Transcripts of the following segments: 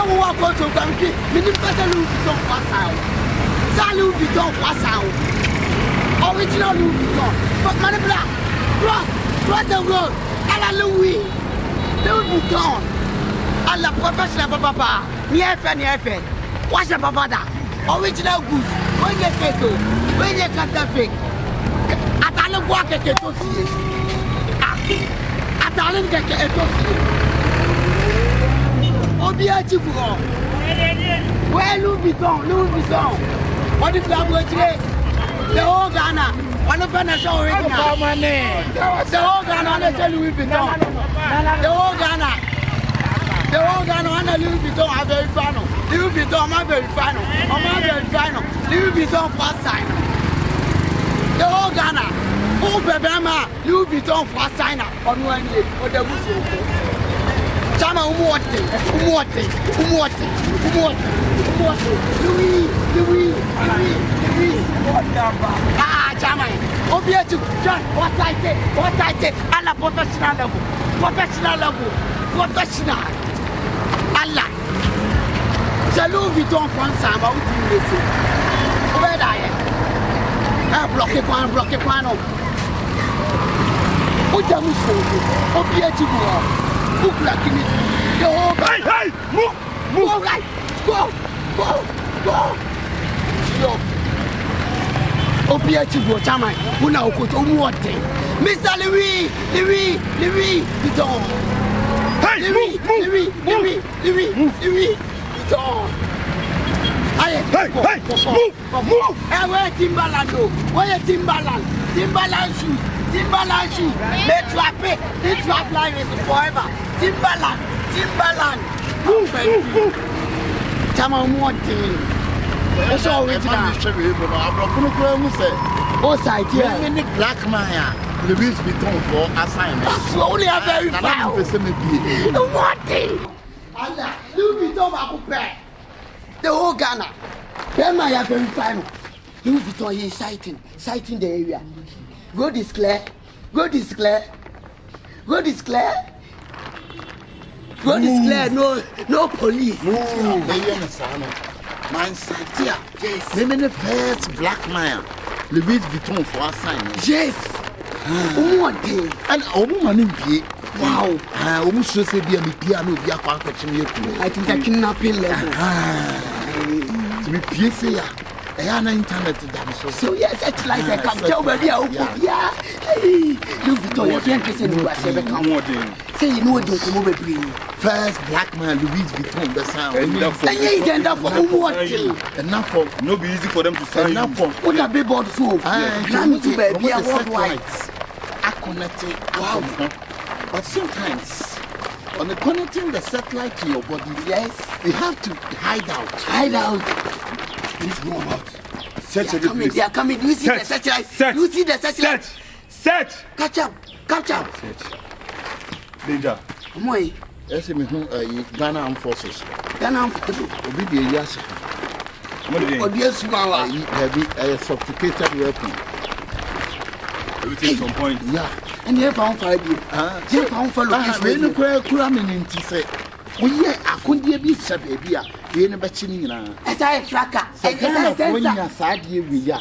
Now we walk out to Banky, Minnie Better Louis Vuitton for sound. Louis Vuitton for sound. Original Louis Vuitton. But Money Black, cross the road. À la Louis Vuitton. À la professional papa. Ni FN. What's the papa da? Original goods. When you fake, when you cut the fake. Atalo kwa keke tosi. Atalo keke tosi. Obia chibuo. Where Louis Vuitton. What if you go today? The whole Ghana. One of them is already. The whole Ghana on Louis Vuitton. The whole Ghana on Louis Vuitton are very final. Louis Vuitton are very final. Louis Vuitton first time. The whole Ghana. Oh, Bebama, Louis Vuitton first signer on 1 year. What the Musu. Chama umuote. Louis. Ah, Chama. Obietu, John, what I say, à la professional level. Allah. C'est Louis Vuitton français, va où tu le sais. Où est d'ailleurs? Bloqué quoi, non. Où t'as moussé? Obietu, book la kini. Hey, move, right. Go. Obietu go chama. Una okoto umuote. Mr. Louis Vuitton. Hey, Louis Vuitton. Hey, move. Hey, where Timberland? Where Timberland? Timberland shoes. They trap line is forever. Timberland. Move. Chama umuote. It's all original. Oh, side here. Many black man, Louis Vuitton for assignment. Slowly, I verify. What thing? Allah, Louis Vuitton va couper. The whole Ghana. Then I very final. Louis Vuitton is sighting the area. Go declare. No police. Man said, yes. Maybe the first black man, Louis Vuitton for assignment. Yes. What day? And a woman in P. Wow. I almost say, be a piano, be a conquer. I think I kidnapping level. To be PSA, I have an internet. So, yes, it's like I can tell where they are. Yeah. Hey, Louis Vuitton, you're interested in what's ever come on. Say, you know what you're going to be. First black man, Louis Vuitton, the sound. Enough for no be easy for them to sign. Enough for what a big board so. Be a worldwide. I connected. Wow. But sometimes, on the connecting the satellite to your body, yes, you have to hide out. Please go out. They are coming. You see the satellite? Search. Catch up. Search. Danger. Moi. Yes, me Ghana Armed Forces. Obi be yes. Odies Mala. Heavy sophisticated weapon. Everything some point. Yeah. And you found 5 years. You found for location. We no kura me nti say. We here akonde bi se bia we no bechi ni na. Esa tracker. Esa sensor. Saadie we ya.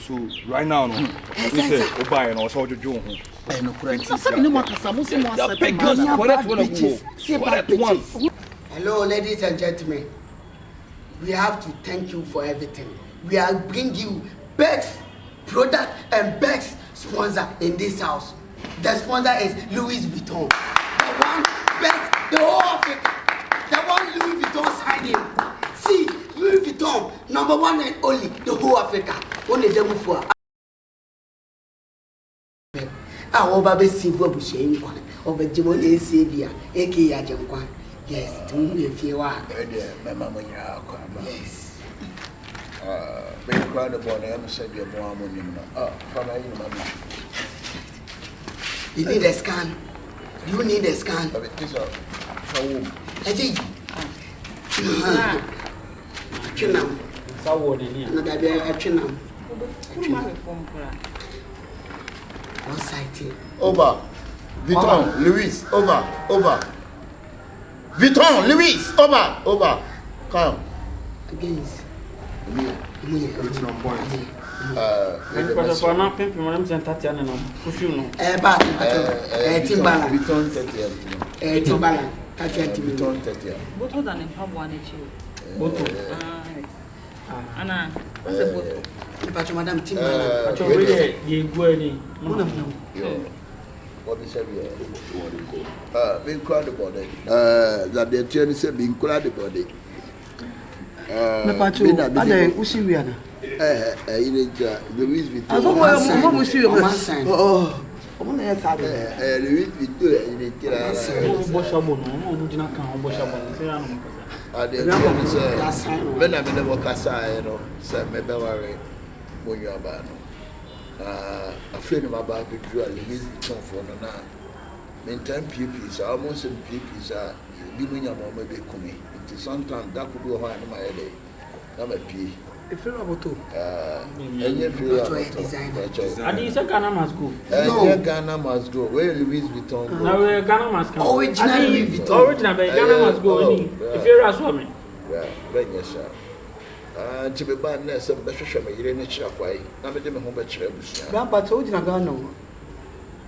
So right now no. We say obai na o so jojo ho. No kura nti. Say ni mo kasa mo se mo Hello, ladies and gentlemen. We have to thank you for everything. We are bringing you best product and best sponsor in this house. The sponsor is Louis Vuitton. The one best, the whole Africa. The one Louis Vuitton signing. See, Louis Vuitton, number one and only, the whole Africa. Only them for. Our baby Silver Bushing, or the Jimmy Savior, AKA Jamqua. Yes, to me if you are. Yes. Very proud about it. I'm saying you're born when you know. You need a scan. You need a scan. Over. Vuitton, Louis, over. Vuitton, Louis, over. Come. Against. Everything on point. Timberland. Vuitton 30. Timberland. 30. Vuitton 30. Both than in pub one each. Anna, what's a boat? But Madam Timberland. What is it? Being crowded body. That the train is being crowded body. Louis Vuitton. A friend of my baby drew a Louis Vuitton for now. Meantime, pupils are almost in pupils are giving your mama be coming. Sometimes that could be a while in my head. I'm a P. If you're about to, and you feel designer. And you say Ghana must go. No, Ghana must go. Where Louis Vuitton go? Now Ghana must come. Original Louis Vuitton. Original, but Ghana must go. If you're a woman. Yeah, bring your shot. To be bad, there's some special me. You didn't check why. I'm a demon home by Chebus. Grandpa told you Ghana.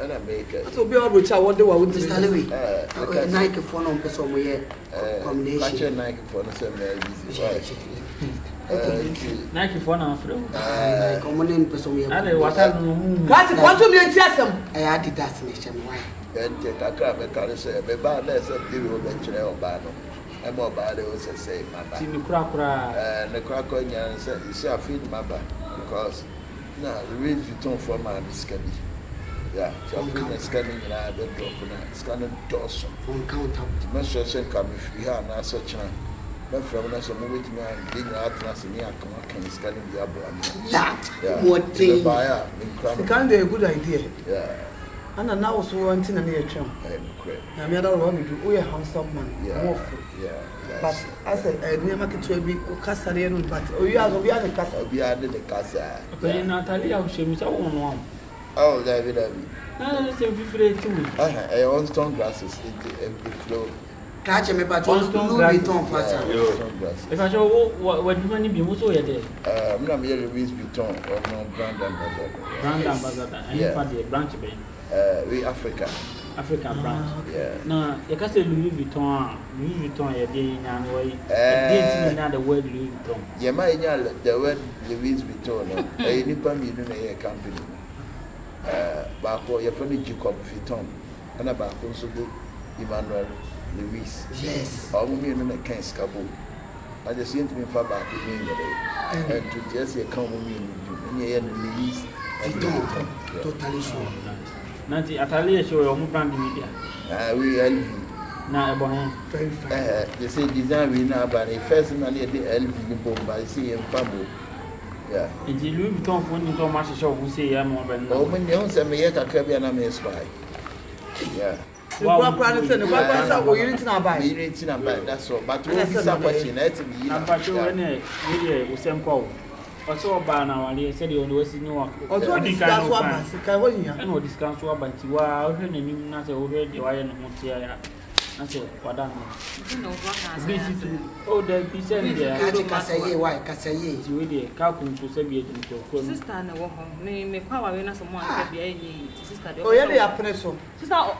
And I make it. So be all rich. I wonder what would this Louis? Nike phone on person we combination. Catch a Nike for the same easy. Nike phone on through. Common in person we are. What I'm That's a quantum enthusiasm. I had the destination. Why? And take a crab and carry say, but bad less of you will venture or bano. I'm more bad, they also say, Mama. And the crack on you and say, you see, I feel Mama because now the Louis Vuitton for my scanning. Yeah, so I'm feeling scanning in our bedroom, scanning doors on counter. The menstruation come if we have now such a man from us, and moving to me and being out as a near can scanning the abdomen. That what thing? The kind of a good idea. Yeah. And now also one thing near Chum. I mean, I don't want to do. We are handsome man. Yeah. But I said, near market to be Castarian, but you are the castle. We are the casa. But in Natalia, she was a woman. Oh, David. No, it's a too. I want stone glasses in the flow. Catch me, but Louis Vuitton first. If I show what you want to be, what's all your day? I'm not merely Louis Vuitton or no brand ambassador. Brand ambassador, and you find the branch bank. We African branch. Yeah. No, you can say Louis Vuitton, a day in and way. I didn't the word Louis Vuitton. Yeah, my the word Louis Vuitton, a Nippon Union company. Bako, your friend Jacob Vuitton, and about also Emmanuel Louis. Yes. All women in a can scabble. I just seem to be far back in the day. And to just a common Louis Vuitton. Totally sure. Nanti Atalia show your brand media. We are now about very fine. they say design we now, but the first man the LV bomb by seeing Fabo. Yeah. And the Louis Vuitton for you to match show who say I'm over. Oh, when you don't say me yet, I can't be an spy. Yeah. Well, you didn't buy. You didn't buy, that's all. But we'll be somebody in it. I'm not sure any simple. Also, by now, I said you always in New York. Also, discuss what I know discounts were by Tiwa, and not already. I am not here. I said, what done? Oh, there be sent there. Why, Cassaye, you really calculate to say it into sister and a woman. May power in someone can be any sister. Oh, yeah, they are pressure. Sister,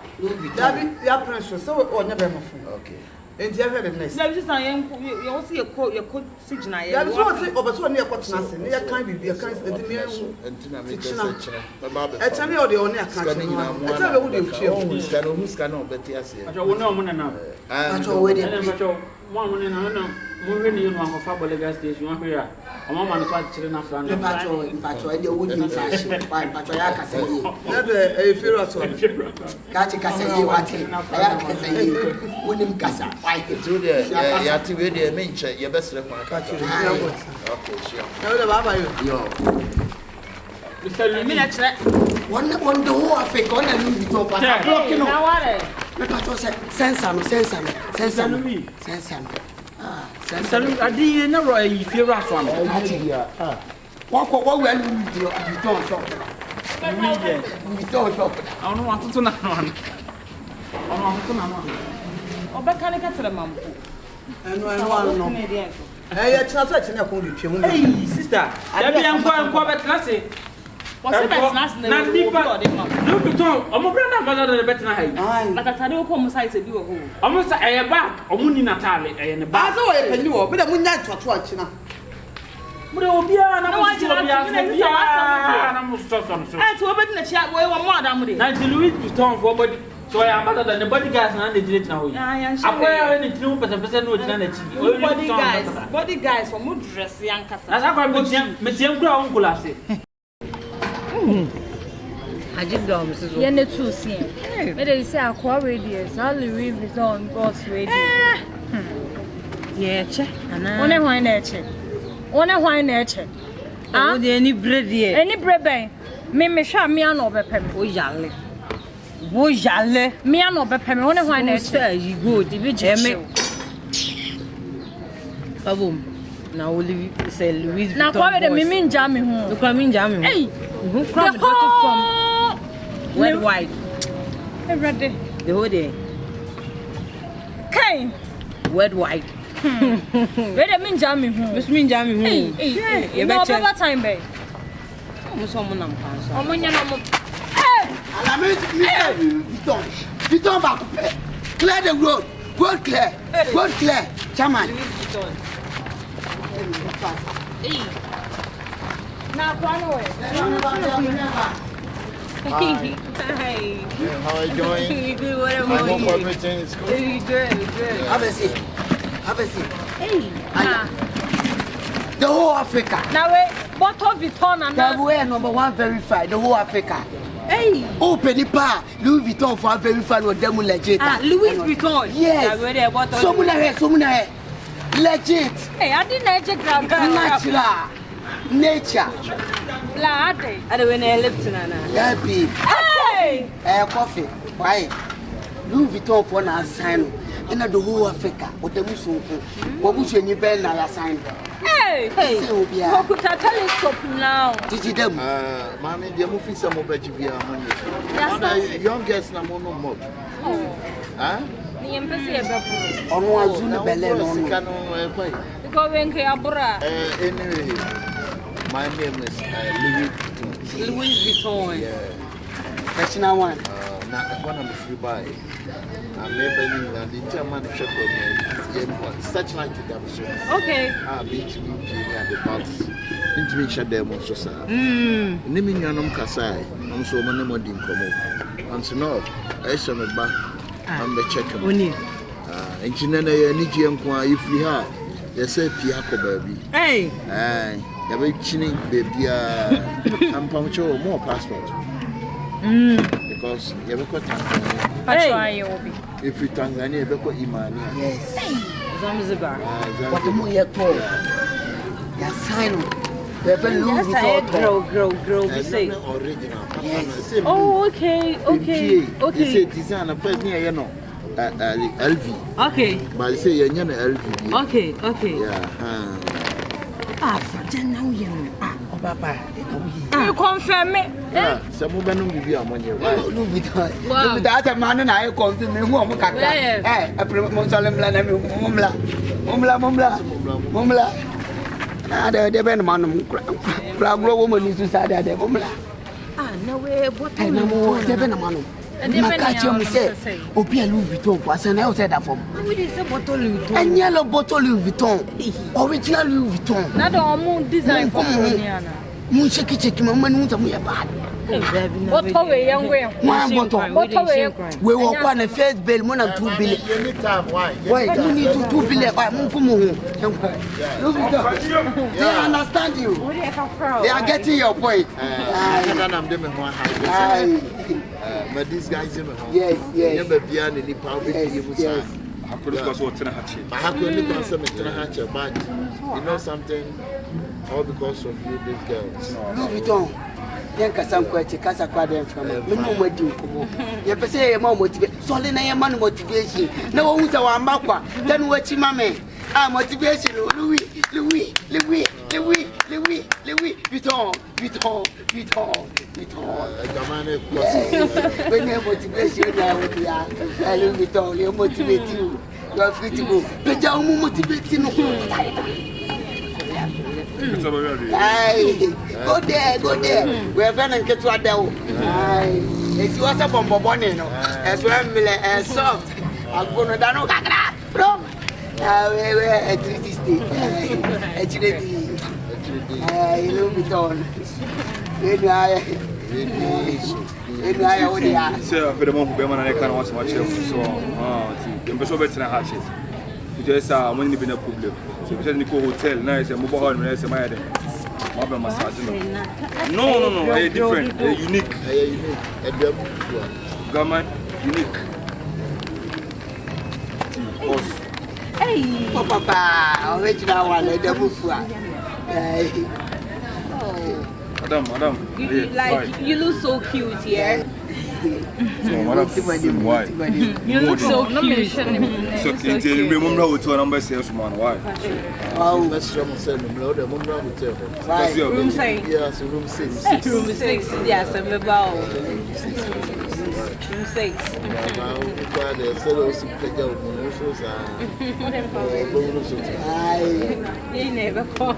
they are pressure, so or never. Okay. And you have a nice. No, just I am. You also your coat signal. That is what I say, but one near what's nothing. They are kind of be a kind of and I tell you, the only account. I tell you, what you feel. Who's cannot bet yes. I don't know when enough. I'm already one in another. Moving in one of our gas station. One here. A woman tried to enough from the patrol, you wouldn't fashion. Why, Patriarch, never a fear at all. Catch a Cassaye, what I wouldn't Cassa. Why, do there? You have to read the main check, your best report. Okay, sure. One the whole Africa, one and you talk about blocking up. Send some. Salute, I didn't know if you're a swam. What will you don't shop? I don't want to know. I don't want to know. Obeka ne ka tere mampo. No. Hey, it's not such an account. Hey, sister. Debbie, I'm going to class. Was it last night? Not deep. No, Vuitton. I'm a brand ambassador better than I. But I don't come side to do a hole. Almost a back, or Muni Natale, and a back. I know, but I wouldn't like to watch. But it will be an chat where one more than 90 Louis Vuitton for body. So I am better than the bodyguards and the did now. I wear any 2% body guys for mood dress, young Cassa. As I got Medium Ground Gulasse. I just go, Mrs. Yenna too soon. But they say a core radius, I'll leave it on God's radio. Yeah, check. Only wine nature. Only wine nature. Ah, any bread here. Any bread, me shall me an overpay. Oh, Jale. Oh, Jale. Me an overpay. Only wine nature. You go, the vigil. Boom. Now we'll leave say Louis. Now, quite a miming jamming home. Look, I'm in jamming. Hey, who crop the bottle from worldwide? Ready. The whole day. Okay. Worldwide. Wait a minute, jamming home. Miss Min jamming home. Hey, you know about time, babe. Someone I'm passing. Oh, when you're not. Hey! Vuitton back. Clear the road. Road clear. Road clear. Chairman. Now, one way. Hi. How are you doing? You good? What am I hope everything is good. You good? Good. Have a seat. Have a seat. Hey, The whole Africa. now wait, bottle Vuitton and That way number one verified. The whole Africa. Hey. Open the bar. Louis Vuitton for verified with them legit. Louis Vuitton. Yes. Someone legit. Hey, I didn't grab Natural. Nature. Lade. I don't know Lipton. Yeah, babe. Hey! Coffee. Why? Louis Vuitton for na sign. In the whole Africa. What the Musu. What was your new bell na sign? Hey! Hey! What could I telescope now? Did you them? Mammy, the movie some of the youngest Namono Mod. Huh? The embassy about On one Zuna Belen. because when Abura. Anyway, my name is Louis Vuitton. Louis Vuitton. Yeah. National one. Now, one of the free buy. I'm maybe the German shop such like the damage. Okay. Beach and the box. Into me, shut them also, sir. Naming your name Kasai, and so many more didn't come up. And so, no, I shall not back. I'm the checker. Engineer, if we have, they say Piaco baby. Hey. You're very chinning, baby. I'm punctual more passport. Because you have got Tanzania. Hey. If you Tanzania, you have got Imani. Yes. Zanzibar. What the more you call? Your sign. They're very Louis Vuitton. Grow. We say. Original. Yes. Oh, okay. They say design a first near, you know, LV. Okay. But they say you're not LV. Okay. Yeah. For now, you know. Papa. You confirm me? Yeah. Some of them will be among you. Louis Vuitton. That's a man and I confirm me. Who hey, I promote Mumla. The Ben man, crab woman is inside there. No way. What I know, the Ben man. I catch him say, Opia Louis Vuitton was an outsider from. And yellow bottle Louis Vuitton, original Louis Vuitton. Not all moon design for Moniana. Moonshake, my man, who's a mere bad. What away, young way? One bottle, what away? We walk on the first bill, 1 and 2 billion. Why do you need to 2 billion by Munkumu? They understand you. They are getting your point. But these guys, yes. I could have got what I couldn't consume but you know something, all because of you, these girls. Louis Vuitton. Yanka some question, Casa Quadra from Minimum Duke. You say a more motivation, solid a man motivation. No one's our mappa, then what you mammy. Motivation. Louis Vuitton. When you motivation, Louis Vuitton, you motivate you. You are free to go. But you are motivating. Go there. We are going to get to a devil. It's what's up on Bobonino. As well as soft. I'm going to do no. A treaty state. Louis Vuitton. Sir, for the moment, Beman, I can't watch my chef. So, I'm so better than hatchet. Just when you've been a problem. So, because Nico Hotel, nice and mobile home, nice and my head. No, they're different, they're unique. Government, unique. Hey, Papa, original one, the move. Madam. You look so cute, yeah. Why? You look so cute. So, remember what to number sales man? Why? Oh, let's show myself. Room 6. Yes, room 6. Room 6. Yes, I'm about room 6. You never call.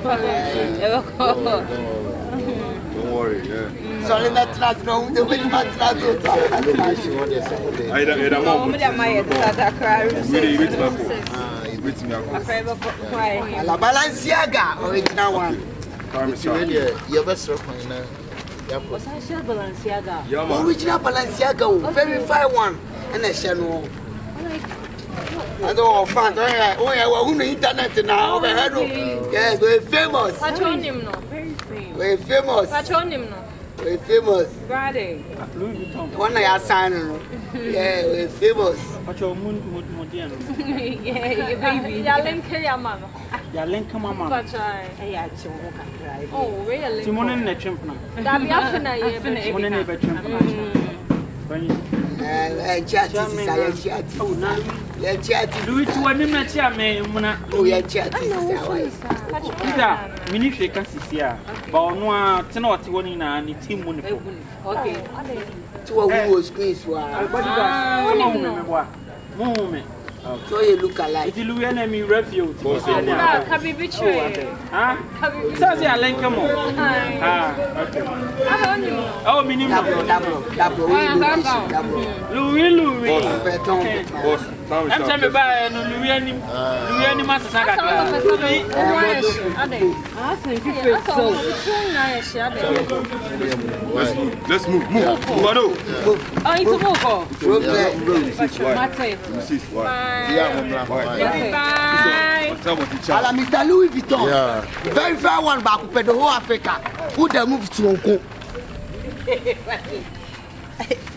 Don't worry, yeah. Sorry, that's not wrong. The way you want to La Balenciaga, original one. Your best Original Balenciaga, very fine one. And a channel. I don't find who the internet now. Yeah, we're famous. We're famous. We're famous. One I sign. Yeah, we're famous. Oh, really? So you look alike. If you look at me, refuge. Can be betrayed. Huh? Says I like him. Okay. Oh, minimum. Double. Louis. Boss, I'm telling you about Louis Master Saga. Let's move. Oh, it's a Why? Ala Mr. Louis Vuitton. Yeah. Very fair one back up the whole Africa. Who they move to Hong Kong?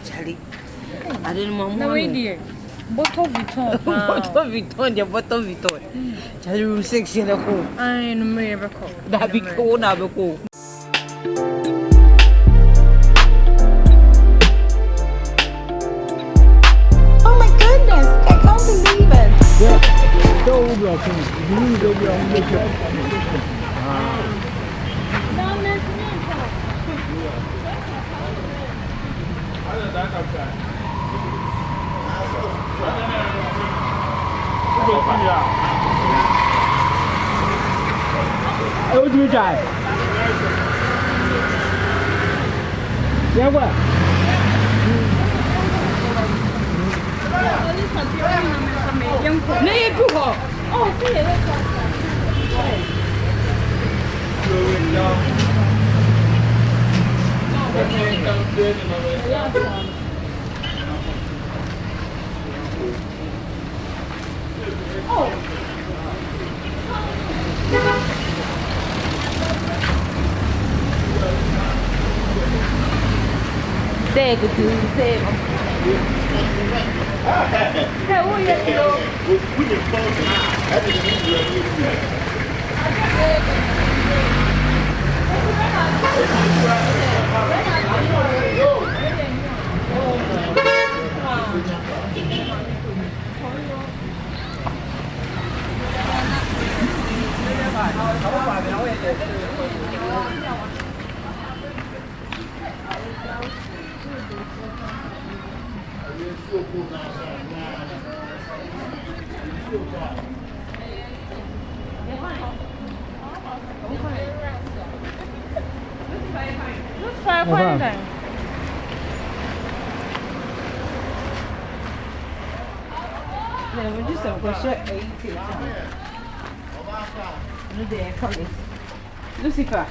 Charlie, I didn't want No, money. Bottle Vuitton. Bottle Vuitton. Charlie, room 6 in the home. I know me ever call. That be cool, now be cool. Oh my goodness, I can't believe it. What do you try? Yeah, what? Nee, doe gewoon. Oh, zie je, dat Zeg het u, zeg. Lucifer.